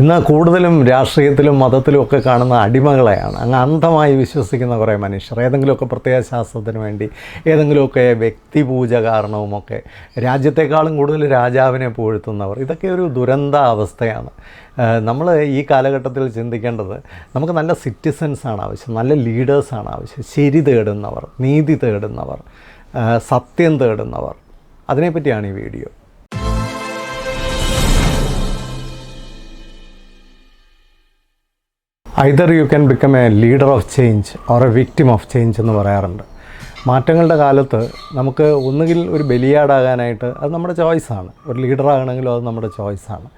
ഇന്ന് കൂടുതലും രാഷ്ട്രീയത്തിലും മതത്തിലും ഒക്കെ കാണുന്ന അടിമകളെയാണ്. അങ്ങ് അന്ധമായി വിശ്വസിക്കുന്ന കുറേ മനുഷ്യർ ഏതെങ്കിലുമൊക്കെ പ്രത്യേക ശാസ്ത്രത്തിന് വേണ്ടി ഏതെങ്കിലുമൊക്കെ വ്യക്തിപൂജ കാരണവുമൊക്കെ രാജ്യത്തെക്കാളും കൂടുതൽ രാജാവിനെ പുകഴ്ത്തുന്നവർ. ഇതൊക്കെ ഒരു ദുരന്ത അവസ്ഥയാണ്. നമ്മൾ ഈ കാലഘട്ടത്തിൽ ചിന്തിക്കേണ്ടത് നമുക്ക് നല്ല സിറ്റിസൻസാണ് ആവശ്യം, നല്ല ലീഡേഴ്സാണ് ആവശ്യം, ശരി തേടുന്നവർ, നീതി തേടുന്നവർ, സത്യം തേടുന്നവർ. അതിനെപ്പറ്റിയാണ് ഈ video. Either you can become A leader of change or A victim of change എന്ന് പറയാറുണ്ട്. മാറ്റങ്ങളുടെ കാലത്ത് നമുക്ക് ഒന്നുകിൽ ഒരു ബലിയാടാകാനായിട്ട് അത് നമ്മുടെ ചോയ്സാണ്, ഒരു ലീഡറാകണമെങ്കിലും അത് നമ്മുടെ ചോയ്സാണ്.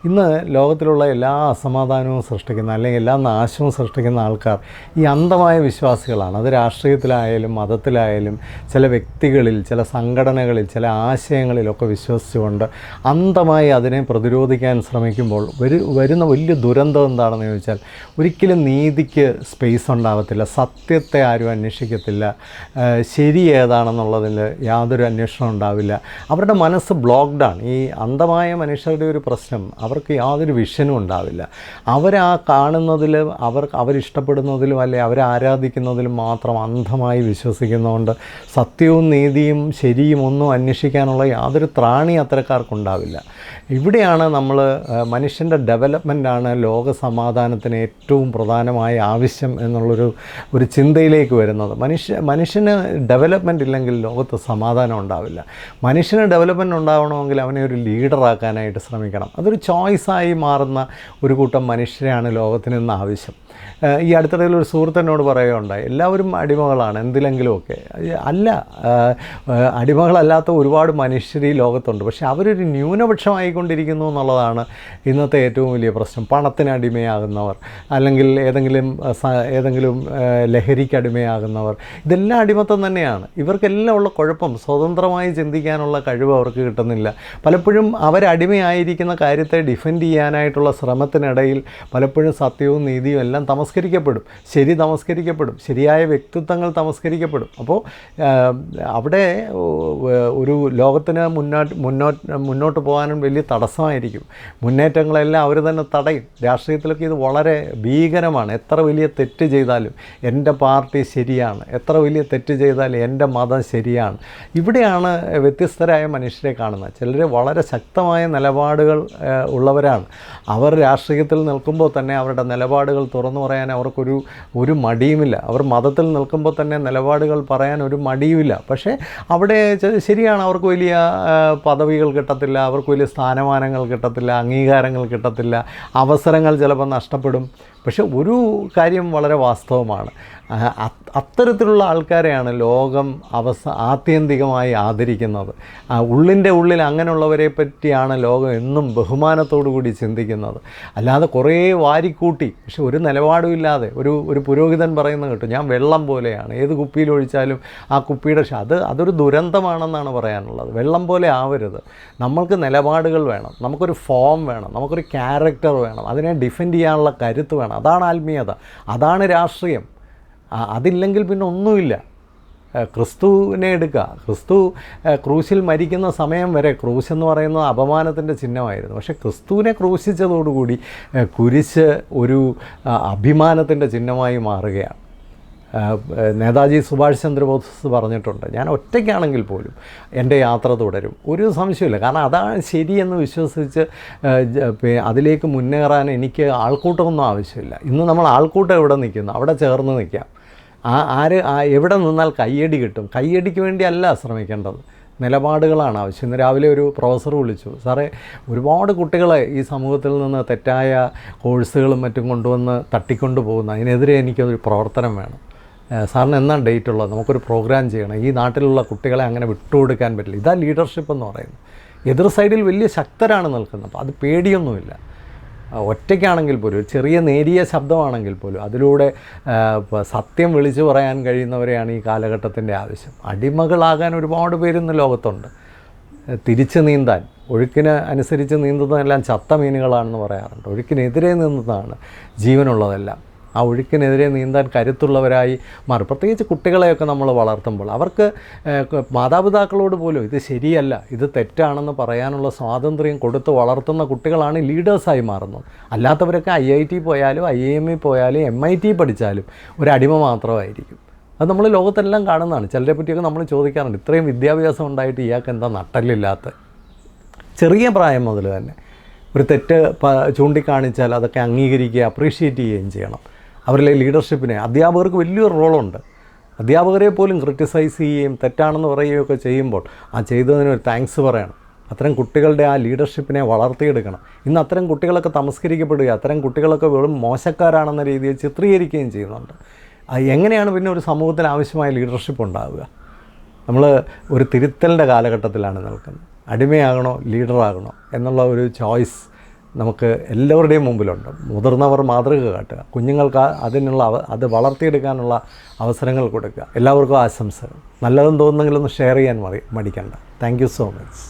ഇന്ന് ലോകത്തിലുള്ള എല്ലാ അസമാധാനവും സൃഷ്ടിക്കുന്ന അല്ലെങ്കിൽ എല്ലാ നാശവും സൃഷ്ടിക്കുന്ന ആൾക്കാർ ഈ അന്ധമായ വിശ്വാസികളാണ്. അത് രാഷ്ട്രീയത്തിലായാലും മതത്തിലായാലും ചില വ്യക്തികളിൽ, ചില സംഘടനകളിൽ, ചില ആശയങ്ങളിലൊക്കെ വിശ്വസിച്ചുകൊണ്ട് അന്ധമായി അതിനെ പ്രതിരോധിക്കാൻ ശ്രമിക്കുമ്പോൾ വരുന്ന വലിയ ദുരന്തം എന്താണെന്ന് ചോദിച്ചാൽ, ഒരിക്കലും നീതിക്ക് സ്പേസ് ഉണ്ടാകത്തില്ല, സത്യത്തെ ആരും അന്വേഷിക്കത്തില്ല, ശരി ഏതാണെന്നുള്ളതിൽ യാതൊരു അന്വേഷണം ഉണ്ടാവില്ല. അവരുടെ മനസ്സ് ബ്ലോക്ക്ഡാണ്. ഈ അന്ധമായ മനുഷ്യരുടെ ഒരു പ്രശ്നം, അവർക്ക് യാതൊരു വിഷനും ഉണ്ടാവില്ല. അവരാ കാണുന്നതിലും അവരിഷ്ടപ്പെടുന്നതിലും അല്ലെ അവരെ ആരാധിക്കുന്നതിലും മാത്രം അന്ധമായി വിശ്വസിക്കുന്നതുകൊണ്ട് സത്യവും നീതിയും ശരിയും ഒന്നും അന്വേഷിക്കാനുള്ള യാതൊരു ത്രാണി അത്തരക്കാർക്കുണ്ടാവില്ല. ഇവിടെയാണ് നമ്മൾ മനുഷ്യൻ്റെ ഡെവലപ്മെൻറ്റാണ് ലോക സമാധാനത്തിന് ഏറ്റവും പ്രധാനമായ ആവശ്യം എന്നുള്ളൊരു ചിന്തയിലേക്ക് വരുന്നത്. മനുഷ്യന് ഡെവലപ്മെൻ്റ് ഇല്ലെങ്കിൽ ലോകത്ത് സമാധാനം ഉണ്ടാവില്ല. മനുഷ്യന് ഡെവലപ്മെൻറ്റ് ഉണ്ടാവണമെങ്കിൽ അവനെ ഒരു ലീഡറാക്കാനായിട്ട് ശ്രമിക്കണം. അതൊരു ചോയ്സായി മാറുന്ന ഒരു കൂട്ടം മനുഷ്യരെയാണ് ലോകത്തിന് ഇന്ന് ആവശ്യം. ഈ അടുത്തിടയിൽ ഒരു സുഹൃത്തിനോട് പറയുകയുണ്ടായി, എല്ലാവരും അടിമകളാണ് എന്തിലെങ്കിലുമൊക്കെ. അല്ല, അടിമകളല്ലാത്ത ഒരുപാട് മനുഷ്യർ ഈ ലോകത്തുണ്ട്. പക്ഷേ അവരൊരു ന്യൂനപക്ഷമായിക്കൊണ്ടിരിക്കുന്നു എന്നുള്ളതാണ് ഇന്നത്തെ ഏറ്റവും വലിയ പ്രശ്നം. പണത്തിന് അടിമയാകുന്നവർ, അല്ലെങ്കിൽ ഏതെങ്കിലും ലഹരിക്ക് അടിമയാകുന്നവർ, ഇതെല്ലാം അടിമത്തം തന്നെയാണ്. ഇവർക്കെല്ലാം ഉള്ള കുഴപ്പം സ്വതന്ത്രമായി ചിന്തിക്കാനുള്ള കഴിവ് അവർക്ക് കിട്ടുന്നില്ല. പലപ്പോഴും അവരടിമയായിരിക്കുന്ന കാര്യത്തെ ഡിഫെൻഡ് ചെയ്യാനായിട്ടുള്ള ശ്രമത്തിനിടയിൽ പലപ്പോഴും സത്യവും നീതിയും എല്ലാം തമസ്കരിക്കപ്പെടും, ശരി തമസ്കരിക്കപ്പെടും, ശരിയായ വ്യക്തിത്വങ്ങൾ തമസ്കരിക്കപ്പെടും. അപ്പോൾ അവിടെ ഒരു ലോകത്തിന് മുന്നോട്ട് പോകാനും വലിയ തടസ്സമായിരിക്കും. മുന്നേറ്റങ്ങളെല്ലാം അവർ തന്നെ തടയും. രാഷ്ട്രീയത്തിലൊക്കെ ഇത് വളരെ ഭീകരമാണ്. എത്ര വലിയ തെറ്റ് ചെയ്താലും എൻ്റെ പാർട്ടി ശരിയാണ്, എത്ര വലിയ തെറ്റ് ചെയ്താലും എൻ്റെ മതം ശരിയാണ്. ഇവിടെയാണ് വ്യത്യസ്തരായ മനുഷ്യരെ കാണുന്നത്. ചിലർ വളരെ ശക്തമായ നിലപാടുകൾ ഉള്ളവരാണ്. അവർ രാഷ്ട്രീയത്തിൽ നിൽക്കുമ്പോൾ തന്നെ അവരുടെ നിലപാടുകൾ തുറന്നു പറയാൻ അവർക്കൊരു മടിയുമില്ല. അവർ മതത്തിൽ നിൽക്കുമ്പോൾ തന്നെ നിലപാടുകൾ പറയാൻ ഒരു മടിയുമില്ല. പക്ഷേ അവിടെ ശരിയാണ്, അവർക്ക് വലിയ പദവികൾ കിട്ടത്തില്ല, അവർക്ക് വലിയ സ്ഥാനമാനങ്ങൾ കിട്ടത്തില്ല, അംഗീകാരങ്ങൾ കിട്ടത്തില്ല, അവസരങ്ങൾ ചിലപ്പോൾ നഷ്ടപ്പെടും. പക്ഷെ ഒരു കാര്യം വളരെ വാസ്തവമാണ്, അത്തരത്തിലുള്ള ആൾക്കാരെയാണ് ലോകം ആത്യന്തികമായി ആദരിക്കുന്നത്. ഉള്ളിൻ്റെ ഉള്ളിൽ അങ്ങനെയുള്ളവരെ പറ്റിയാണ് ലോകം എന്നും ബഹുമാനത്തോടു കൂടി ചിന്തിക്കുന്നത്. അല്ലാതെ കുറേ വാരിക്കൂട്ടി പക്ഷെ ഒരു നിലപാടും ഇല്ലാതെ ഒരു പുരോഹിതൻ പറയുന്നത് കേട്ടു, ഞാൻ വെള്ളം പോലെയാണ്, ഏത് കുപ്പിയിൽ ഒഴിച്ചാലും ആ കുപ്പിയുടെ അതൊരു ദുരന്തമാണെന്നാണ് പറയാനുള്ളത്. വെള്ളം പോലെ ആവരുത്. നമ്മൾക്ക് നിലപാടുകൾ വേണം, നമുക്കൊരു ഫോം വേണം, നമുക്കൊരു ക്യാരക്ടർ വേണം, അതിനെ ഡിഫെൻഡ് ചെയ്യാനുള്ള കരുത്ത് വേണം. അതാണ് ആത്മീയത, അതാണ് രാഷ്ട്രീയം. അതില്ലെങ്കിൽ പിന്നെ ഒന്നുമില്ല. ക്രിസ്തുവിനെ എടുക്കുക. ക്രിസ്തു ക്രൂശിൽ മരിക്കുന്ന സമയം വരെ ക്രൂശ് എന്ന് പറയുന്നത് അപമാനത്തിൻ്റെ ചിഹ്നമായിരുന്നു. പക്ഷേ ക്രിസ്തുവിനെ ക്രൂശിച്ചതോടുകൂടി കുരിശ് ഒരു അഭിമാനത്തിൻ്റെ ചിഹ്നമായി മാറുകയാണ്. നേതാജി സുഭാഷ് ചന്ദ്രബോസ് പറഞ്ഞിട്ടുണ്ട്, ഞാൻ ഒറ്റയ്ക്കാണെങ്കിൽ പോലും എൻ്റെ യാത്ര തുടരും, ഒരു സംശയമില്ല. കാരണം അതാണ് ശരിയെന്ന് വിശ്വസിച്ച് അതിലേക്ക് മുന്നേറാൻ എനിക്ക് ആൾക്കൂട്ടമൊന്നും ആവശ്യമില്ല. ഇന്ന് നമ്മൾ ആൾക്കൂട്ടം എവിടെ നിൽക്കുന്നു അവിടെ ചേർന്ന് നിൽക്കാം. എവിടെ നിന്നാൽ കയ്യടി കിട്ടും. കയ്യടിക്ക് വേണ്ടിയല്ല ശ്രമിക്കേണ്ടത്, നിലപാടുകളാണ് ആവശ്യം. ഇന്ന് രാവിലെ ഒരു പ്രൊഫസർ വിളിച്ചു, സാറേ ഒരുപാട് കുട്ടികളെ ഈ സമൂഹത്തിൽ നിന്ന് തെറ്റായ കോഴ്സുകളും മറ്റും കൊണ്ടുവന്ന് തട്ടിക്കൊണ്ടു പോകുന്നു, അതിനെതിരെ എനിക്കൊരു പ്രവർത്തനം വേണം. സാറിന് എന്നാണ് ഡേറ്റ് ഉള്ളത്, നമുക്കൊരു പ്രോഗ്രാം ചെയ്യണം, ഈ നാട്ടിലുള്ള കുട്ടികളെ അങ്ങനെ വിട്ടുകൊടുക്കാൻ പറ്റില്ല. ഇതാ ലീഡർഷിപ്പ് എന്ന് പറയുന്നത്. എതിർ സൈഡിൽ വലിയ ശക്തരാണ് നിൽക്കുന്നത്. അപ്പോൾ അത് പേടിയൊന്നുമില്ല. ഒറ്റയ്ക്കാണെങ്കിൽ പോലും, ചെറിയ നേരിയ ശബ്ദമാണെങ്കിൽ പോലും അതിലൂടെ സത്യം വിളിച്ചു പറയാൻ കഴിയുന്നവരെയാണ് ഈ കാലഘട്ടത്തിൻ്റെ ആവശ്യം. അടിമകളാകാൻ ഒരുപാട് പേരിന്ന് ലോകത്തുണ്ട്. തിരിച്ച് നീന്താൻ, ഒഴുക്കിന് അനുസരിച്ച് നീന്തുന്നതെല്ലാം ചത്ത മീനുകളാണെന്ന് പറയാറുണ്ട്. ഒഴുക്കിനെതിരെ നീന്തുന്നതാണ് ജീവനുള്ളതെല്ലാം. ആ ഒഴുക്കിനെതിരെ നീന്താൻ കരുത്തുള്ളവരായി മാറും. പ്രത്യേകിച്ച് കുട്ടികളെയൊക്കെ നമ്മൾ വളർത്തുമ്പോൾ അവർക്ക് മാതാപിതാക്കളോട് പോലും ഇത് ശരിയല്ല, ഇത് തെറ്റാണെന്ന് പറയാനുള്ള സ്വാതന്ത്ര്യം കൊടുത്ത് വളർത്തുന്ന കുട്ടികളാണ് ലീഡേഴ്സായി മാറുന്നത്. അല്ലാത്തവരൊക്കെ IIT പോയാലും IIM പോയാലും MIT പഠിച്ചാലും ഒരു അടിമ മാത്രമായിരിക്കും. അത് നമ്മൾ ലോകത്തെല്ലാം കാണുന്നതാണ്. ചിലരെ പറ്റിയൊക്കെ നമ്മൾ ചോദിക്കാറുണ്ട്, ഇത്രയും വിദ്യാഭ്യാസം ഉണ്ടായിട്ട് ഇയാൾക്ക് എന്താ നട്ടലില്ലാത്ത. ചെറിയ പ്രായം മുതൽ തന്നെ ഒരു തെറ്റ് ചൂണ്ടിക്കാണിച്ചാൽ അതൊക്കെ അംഗീകരിക്കുക, അപ്രീഷിയേറ്റ് ചെയ്യുകയും ചെയ്യണം. അവരിലെ ലീഡർഷിപ്പിനെ അധ്യാപകർക്ക് വലിയൊരു റോളുണ്ട്. അധ്യാപകരെ പോലും ക്രിട്ടിസൈസ് ചെയ്യുകയും തെറ്റാണെന്ന് പറയുകയൊക്കെ ചെയ്യുമ്പോൾ ആ ചെയ്തതിനൊരു താങ്ക്സ് പറയണം. അത്തരം കുട്ടികളുടെ ആ ലീഡർഷിപ്പിനെ വളർത്തിയെടുക്കണം. ഇന്ന് അത്തരം കുട്ടികളൊക്കെ തമസ്കരിക്കപ്പെടുക, അത്തരം കുട്ടികളൊക്കെ വെറും മോശക്കാരാണെന്ന രീതിയിൽ ചിത്രീകരിക്കുകയും ചെയ്യുന്നുണ്ട്. എങ്ങനെയാണ് പിന്നെ ഒരു സമൂഹത്തിന് ആവശ്യമായ ലീഡർഷിപ്പ് ഉണ്ടാവുക? നമ്മൾ ഒരു തിരുത്തലിൻ്റെ കാലഘട്ടത്തിലാണ് നിൽക്കുന്നത്. അടിമയാകണോ ലീഡറാകണോ എന്നുള്ള ഒരു ചോയ്സ് നമുക്ക് എല്ലാവരുടെയും മുമ്പിലുണ്ട്. മുതിർന്നവർ മാതൃക കാട്ടുക, കുഞ്ഞുങ്ങൾക്ക് അത് വളർത്തിയെടുക്കാനുള്ള അവസരങ്ങൾ കൊടുക്കുക. എല്ലാവർക്കും ആശംസകൾ. നല്ലതെന്ന് തോന്നുന്നെങ്കിലൊന്ന് ഷെയർ ചെയ്യാൻ മടിക്കണ്ട. Thank you so much.